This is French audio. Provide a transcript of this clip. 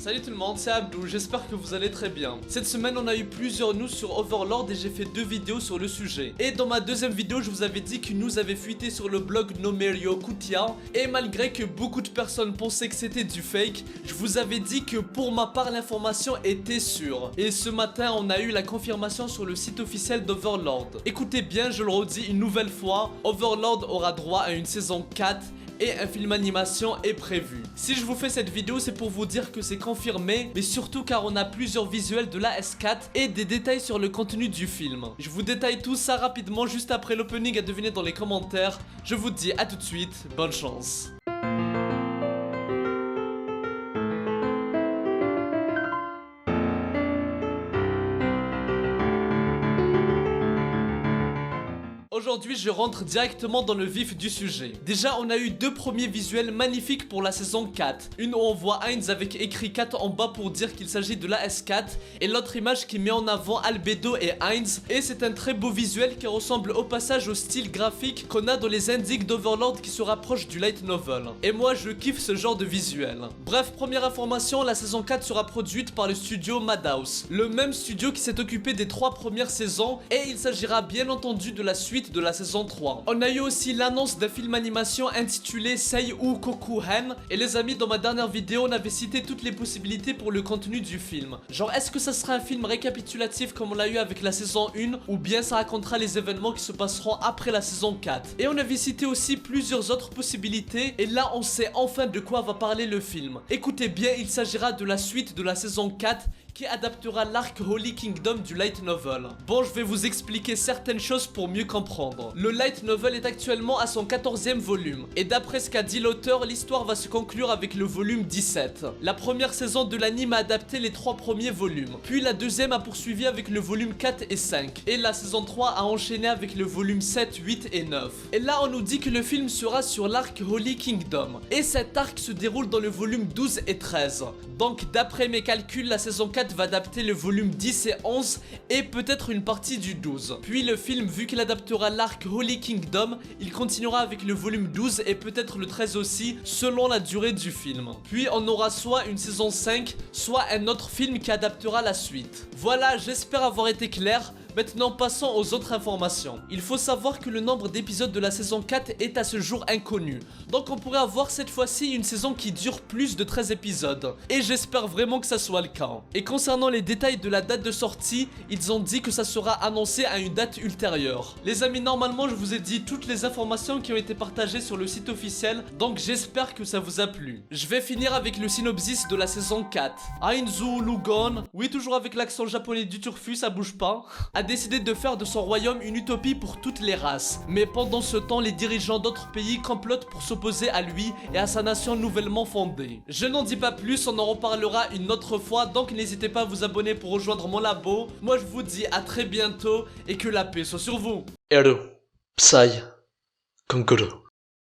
Salut tout le monde, c'est Abdou, j'espère que vous allez très bien. Cette semaine on a eu plusieurs news sur Overlord et j'ai fait 2 vidéos sur le sujet. Et dans ma deuxième vidéo je vous avais dit qu'une news avait fuité sur le blog Nomerio Kutia. Et malgré que beaucoup de personnes pensaient que c'était du fake, je vous avais dit que pour ma part l'information était sûre. Et ce matin on a eu la confirmation sur le site officiel d'Overlord. Écoutez bien, je le redis une nouvelle fois, Overlord aura droit à une saison 4 et un film animation est prévu. Si je vous fais cette vidéo, c'est pour vous dire que c'est confirmé, mais surtout car on a plusieurs visuels de la S4 et des détails sur le contenu du film. Je vous détaille tout ça rapidement juste après l'opening à deviner dans les commentaires. Je vous dis à tout de suite, bonne chance. Aujourd'hui je rentre directement dans le vif du sujet. Déjà on a eu 2 premiers visuels magnifiques pour la saison 4. Une où on voit Heinz avec écrit 4 en bas pour dire qu'il s'agit de la S4. Et l'autre image qui met en avant Albedo et Heinz. Et c'est un très beau visuel qui ressemble au passage au style graphique qu'on a dans les indices d'Overlord qui se rapprochent du light novel. Et moi je kiffe ce genre de visuel. Bref, première information, la saison 4 sera produite par le studio Madhouse. Le même studio qui s'est occupé des 3 premières saisons. Et il s'agira bien entendu de la suite de la saison 3. On a eu aussi l'annonce d'un film animation intitulé Seiyu Kokuhen. Et les amis, dans ma dernière vidéo on avait cité toutes les possibilités pour le contenu du film. Genre est-ce que ça sera un film récapitulatif comme on l'a eu avec la saison 1, ou bien ça racontera les événements qui se passeront après la saison 4. Et on avait cité aussi plusieurs autres possibilités. Et là on sait enfin de quoi va parler le film. Écoutez bien, il s'agira de la suite de la saison 4 qui adaptera l'arc Holy Kingdom du light novel. Bon, je vais vous expliquer certaines choses pour mieux comprendre. Le light novel est actuellement à son 14e volume. Et d'après ce qu'a dit l'auteur, l'histoire va se conclure avec le volume 17. La première saison de l'anime a adapté les 3 premiers volumes. Puis la deuxième a poursuivi avec le volume 4 et 5. Et la saison 3 a enchaîné avec le volume 7, 8 et 9. Et là on nous dit que le film sera sur l'arc Holy Kingdom. Et cet arc se déroule dans le volume 12 et 13. Donc d'après mes calculs, la saison 4 va adapter le volume 10 et 11 et peut-être une partie du 12. Puis le film, vu qu'il adaptera l'arc Holy Kingdom, il continuera avec le volume 12 et peut-être le 13 aussi, selon la durée du film. Puis on aura soit une saison 5, soit un autre film qui adaptera la suite. Voilà, j'espère avoir été clair. Maintenant passons aux autres informations. Il faut savoir que le nombre d'épisodes de la saison 4 est à ce jour inconnu. Donc on pourrait avoir cette fois-ci une saison qui dure plus de 13 épisodes. Et j'espère vraiment que ça soit le cas. Et concernant les détails de la date de sortie, ils ont dit que ça sera annoncé à une date ultérieure. Les amis, normalement je vous ai dit toutes les informations qui ont été partagées sur le site officiel. Donc j'espère que ça vous a plu. Je vais finir avec le synopsis de la saison 4. Ainzu Lugon, oui toujours avec l'accent japonais du turfu, ça bouge pas, a décidé de faire de son royaume une utopie pour toutes les races. Mais pendant ce temps, les dirigeants d'autres pays complotent pour s'opposer à lui et à sa nation nouvellement fondée. Je n'en dis pas plus, on en reparlera une autre fois, donc n'hésitez pas à vous abonner pour rejoindre mon labo. Moi je vous dis à très bientôt et que la paix soit sur vous. Hello, Psy, Konkuro.